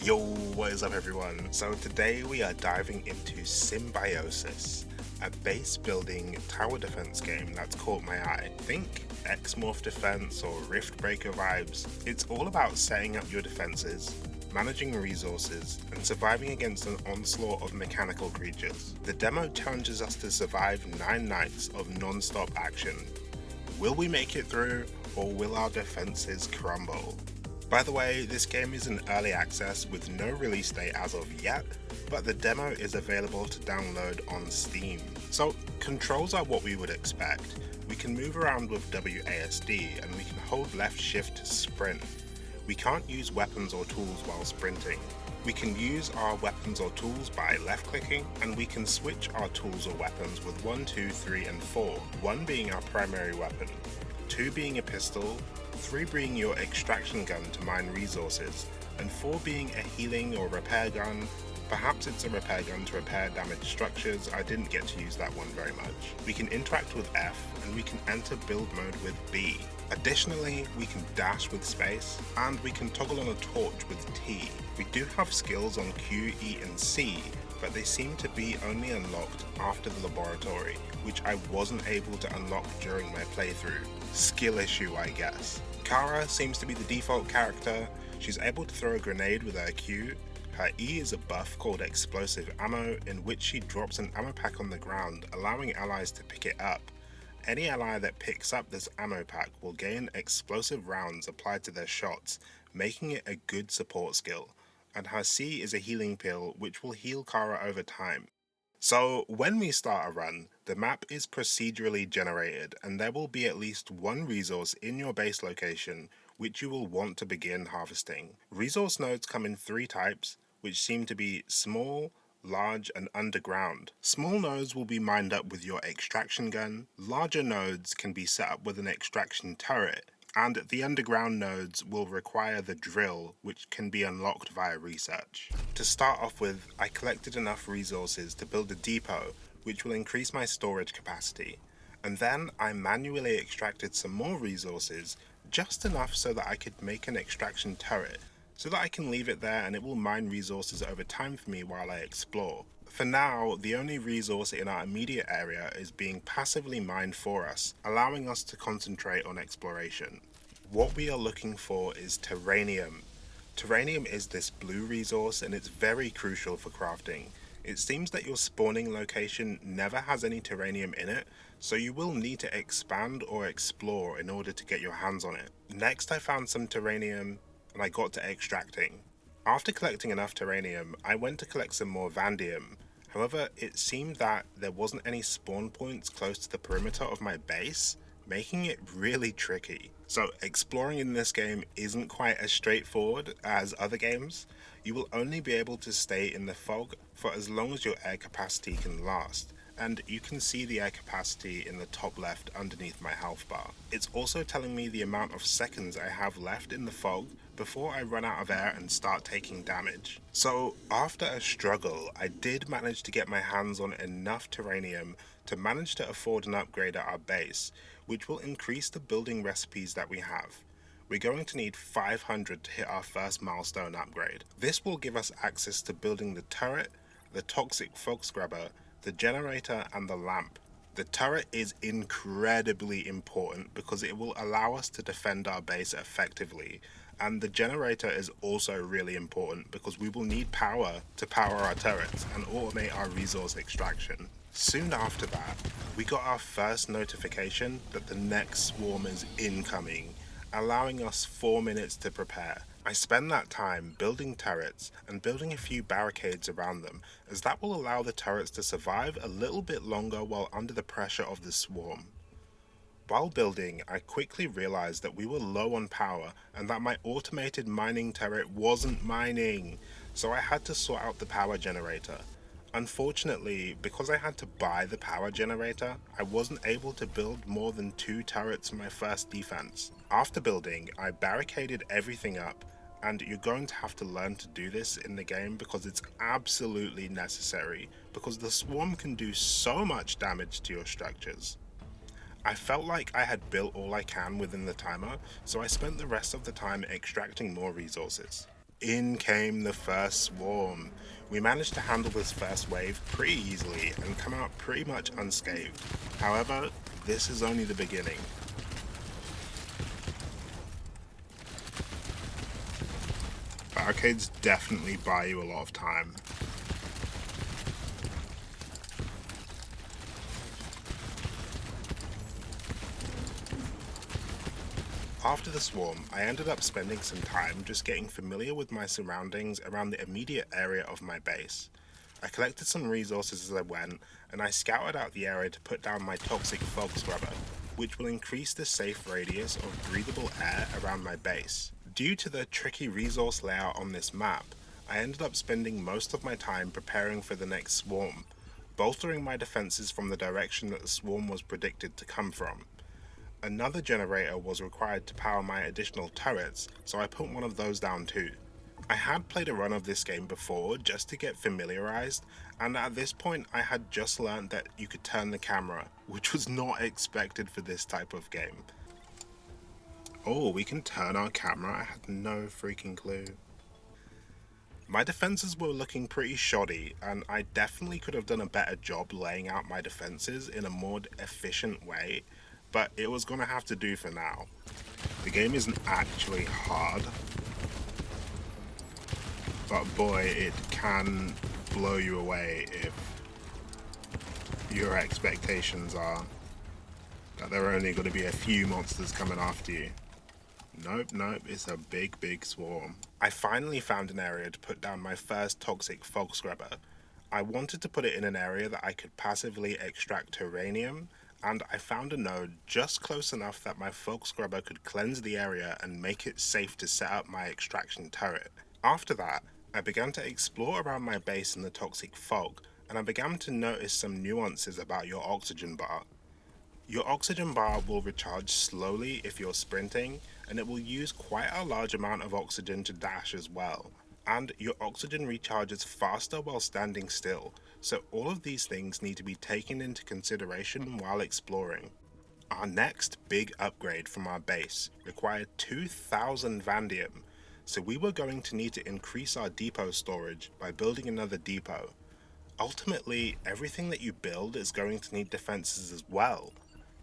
Yo, what is up everyone? So today we are diving into Symbiosis, a base building tower defense game that's caught my eye. Think X-Morph defense or Rift Breaker vibes. It's all about setting up your defenses, managing resources, and surviving against an onslaught of mechanical creatures. The demo challenges us to survive 9 nights of non-stop action. Will we make it through, or will our defenses crumble? By the way, this game is in early access with no release date as of yet, but the demo is available to download on Steam. So, controls are what we would expect. We can move around with WASD and we can hold left shift to sprint. We can't use weapons or tools while sprinting. We can use our weapons or tools by left clicking, and we can switch our tools or weapons with 1, 2, 3 and 4, 1 being our primary weapon, 2 being a pistol, 3 being your extraction gun to mine resources, and 4 being a healing or repair gun. Perhaps it's a repair gun to repair damaged structures. I didn't get to use that one very much. We can interact with F, and we can enter build mode with B. Additionally, we can dash with space, and we can toggle on a torch with T. We do have skills on Q, E and C, but they seem to be only unlocked after the laboratory, which I wasn't able to unlock during my playthrough. Skill issue, I guess. Kara seems to be the default character. She's able to throw a grenade with her Q. Her E is a buff called explosive ammo, in which she drops an ammo pack on the ground, allowing allies to pick it up. Any ally that picks up this ammo pack will gain explosive rounds applied to their shots, making it a good support skill. And her C is a healing pill, which will heal Kara over time. So when we start a run, the map is procedurally generated, and there will be at least one resource in your base location which you will want to begin harvesting. Resource nodes come in 3 types, which seem to be small, large and underground. Small nodes will be mined up with your extraction gun, larger nodes can be set up with an extraction turret, and the underground nodes will require the drill, which can be unlocked via research. To start off with, I collected enough resources to build a depot, which will increase my storage capacity. And then I manually extracted some more resources, just enough so that I could make an extraction turret, so that I can leave it there and it will mine resources over time for me while I explore. For now, the only resource in our immediate area is being passively mined for us, allowing us to concentrate on exploration. What we are looking for is terranium. Terranium is this blue resource and it's very crucial for crafting. It seems that your spawning location never has any terranium in it, so you will need to expand or explore in order to get your hands on it. Next I found some terranium and I got to extracting. After collecting enough terranium, I went to collect some more vanadium. However, it seemed that there wasn't any spawn points close to the perimeter of my base, making it really tricky. So exploring in this game isn't quite as straightforward as other games. You will only be able to stay in the fog for as long as your air capacity can last, and you can see the air capacity in the top left underneath my health bar. It's also telling me the amount of seconds I have left in the fog before I run out of air and start taking damage. So after a struggle, I did manage to get my hands on enough terranium to manage to afford an upgrade at our base, which will increase the building recipes that we have. We're going to need 500 to hit our first milestone upgrade. This will give us access to building the turret, the toxic fog scrubber, the generator and the lamp. The turret is incredibly important because it will allow us to defend our base effectively, and the generator is also really important because we will need power to power our turrets and automate our resource extraction. Soon after that, we got our first notification that the next swarm is incoming, allowing us 4 minutes to prepare. I spend that time building turrets and building a few barricades around them, as that will allow the turrets to survive a little bit longer while under the pressure of the swarm. While building, I quickly realized that we were low on power and that my automated mining turret wasn't mining, so I had to sort out the power generator. Unfortunately, because I had to buy the power generator, I wasn't able to build more than 2 turrets for my first defense. After building, I barricaded everything up, and you're going to have to learn to do this in the game because it's absolutely necessary, because the swarm can do so much damage to your structures. I felt like I had built all I can within the timer, so I spent the rest of the time extracting more resources. In came the first swarm. We managed to handle this first wave pretty easily and come out pretty much unscathed. However, this is only the beginning. Barricades definitely buy you a lot of time. After the swarm, I ended up spending some time just getting familiar with my surroundings around the immediate area of my base. I collected some resources as I went, and I scouted out the area to put down my toxic fog scrubber, which will increase the safe radius of breathable air around my base. Due to the tricky resource layout on this map, I ended up spending most of my time preparing for the next swarm, bolstering my defenses from the direction that the swarm was predicted to come from. Another generator was required to power my additional turrets, so I put one of those down too. I had played a run of this game before just to get familiarized, and at this point I had just learned that you could turn the camera, which was not expected for this type of game. Oh, we can turn our camera? I had no freaking clue. My defenses were looking pretty shoddy, and I definitely could have done a better job laying out my defenses in a more efficient way, but it was gonna have to do for now. The game isn't actually hard, but boy, it can blow you away if your expectations are that there are only going to be a few monsters coming after you. Nope, it's a big swarm. I finally found an area to put down my first toxic fog scrubber. I wanted to put it in an area that I could passively extract uranium, and I found a node just close enough that my fog scrubber could cleanse the area and make it safe to set up my extraction turret. After that, I began to explore around my base in the toxic fog, and I began to notice some nuances about your oxygen bar. Your oxygen bar will recharge slowly if you're sprinting, and it will use quite a large amount of oxygen to dash as well. And your oxygen recharges faster while standing still, so all of these things need to be taken into consideration while exploring. Our next big upgrade from our base required 2,000 vanadium, so we were going to need to increase our depot storage by building another depot. Ultimately, everything that you build is going to need defenses as well.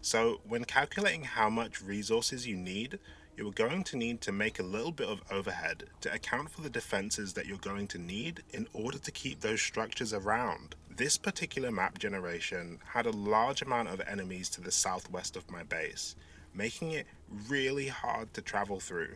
So, when calculating how much resources you need, you're going to need to make a little bit of overhead to account for the defenses that you're going to need in order to keep those structures around. This particular map generation had a large amount of enemies to the southwest of my base, making it really hard to travel through.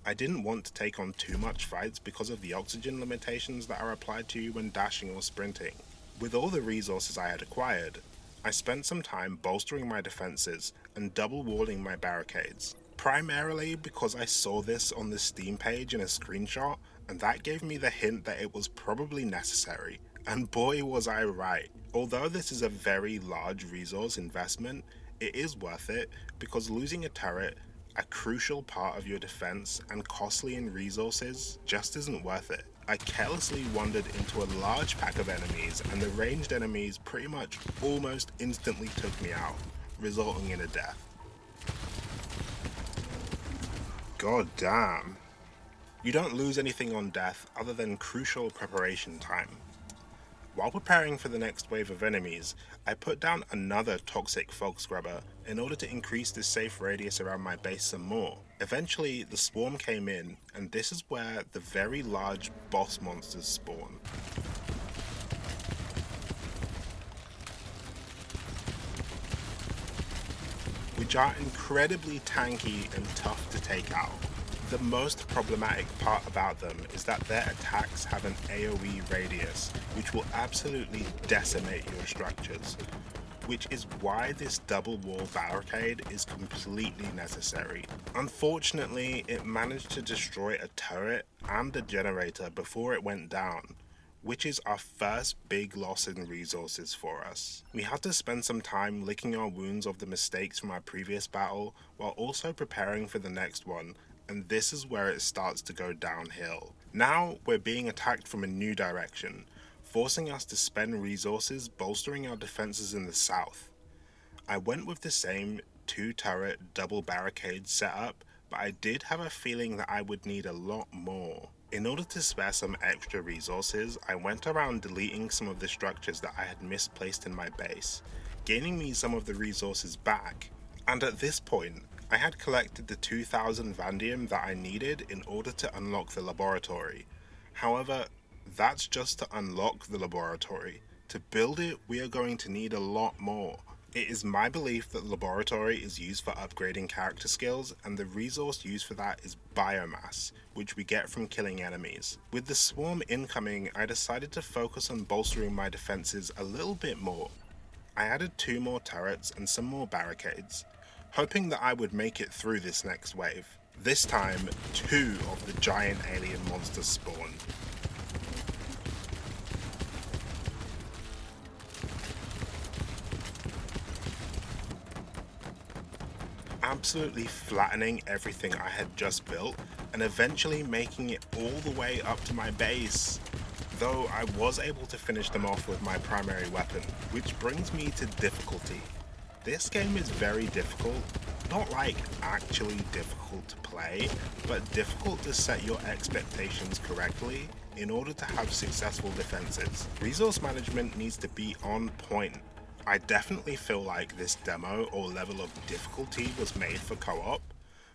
I didn't want to take on too much fights because of the oxygen limitations that are applied to you when dashing or sprinting. With all the resources I had acquired, I spent some time bolstering my defenses and double walling my barricades, primarily because I saw this on the Steam page in a screenshot, and that gave me the hint that it was probably necessary, and boy was I right. Although this is a very large resource investment, it is worth it because losing a turret, a crucial part of your defense and costly in resources, just isn't worth it. I carelessly wandered into a large pack of enemies, and the ranged enemies pretty much almost instantly took me out, resulting in a death. God damn. You don't lose anything on death other than crucial preparation time. While preparing for the next wave of enemies, I put down another toxic fog scrubber in order to increase the safe radius around my base some more. Eventually, the swarm came in, and this is where the very large boss monsters spawn. Which are incredibly tanky and tough to take out. The most problematic part about them is that their attacks have an AoE radius, which will absolutely decimate your structures, which is why this double wall barricade is completely necessary. Unfortunately, it managed to destroy a turret and a generator before it went down, which is our first big loss in resources for us. We had to spend some time licking our wounds of the mistakes from our previous battle while also preparing for the next one, and this is where it starts to go downhill. Now we're being attacked from a new direction, forcing us to spend resources bolstering our defenses in the south. I went with the same 2-turret double barricade setup, but I did have a feeling that I would need a lot more. In order to spare some extra resources, I went around deleting some of the structures that I had misplaced in my base, gaining me some of the resources back, and at this point, I had collected the 2000 Vanadium that I needed in order to unlock the laboratory. However, that's just to unlock the laboratory. To build it, we are going to need a lot more. It is my belief that the laboratory is used for upgrading character skills, and the resource used for that is biomass, which we get from killing enemies. With the swarm incoming, I decided to focus on bolstering my defenses a little bit more. I added 2 more turrets and some more barricades, hoping that I would make it through this next wave. This time, 2 of the giant alien monsters spawned. Absolutely flattening everything I had just built and eventually making it all the way up to my base. Though I was able to finish them off with my primary weapon, which brings me to difficulty. This game is very difficult, not like actually difficult to play, but difficult to set your expectations correctly in order to have successful defenses. Resource management needs to be on point. I definitely feel like this demo or level of difficulty was made for co-op,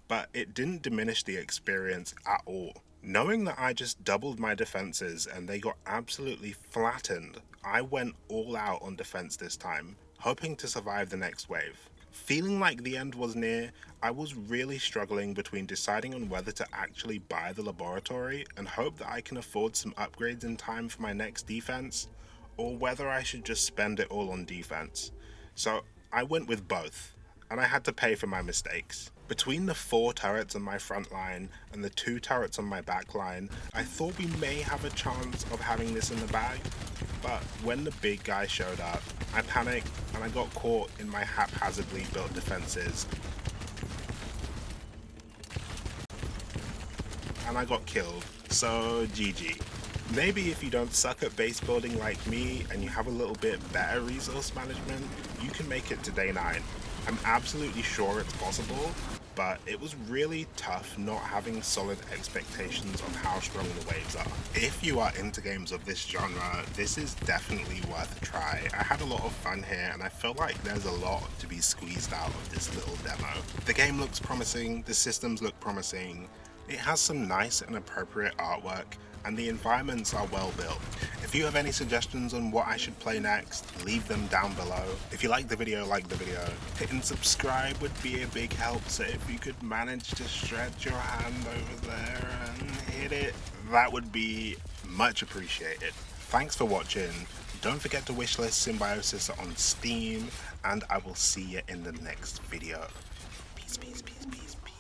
but it didn't diminish the experience at all. Knowing that I just doubled my defenses and they got absolutely flattened, I went all out on defense this time, hoping to survive the next wave. Feeling like the end was near, I was really struggling between deciding on whether to actually buy the laboratory and hope that I can afford some upgrades in time for my next defense, or whether I should just spend it all on defense. So I went with both, and I had to pay for my mistakes. Between the 4 turrets on my front line and the 2 turrets on my back line, I thought we may have a chance of having this in the bag, but when the big guy showed up, I panicked and I got caught in my haphazardly built defenses. And I got killed, so GG. Maybe if you don't suck at base building like me and you have a little bit better resource management, you can make it to day 9. I'm absolutely sure it's possible, but it was really tough not having solid expectations of how strong the waves are. If you are into games of this genre, this is definitely worth a try. I had a lot of fun here and I feel like there's a lot to be squeezed out of this little demo. The game looks promising, the systems look promising, it has some nice and appropriate artwork, and the environments are well built. If you have any suggestions on what I should play next, leave them down below. If you like the video, hitting subscribe would be a big help, so if you could manage to stretch your hand over there and hit it, that would be much appreciated. Thanks for watching. Don't forget to wishlist Symbiosis on Steam, and I will see you in the next video. Peace, peace, peace, peace, peace.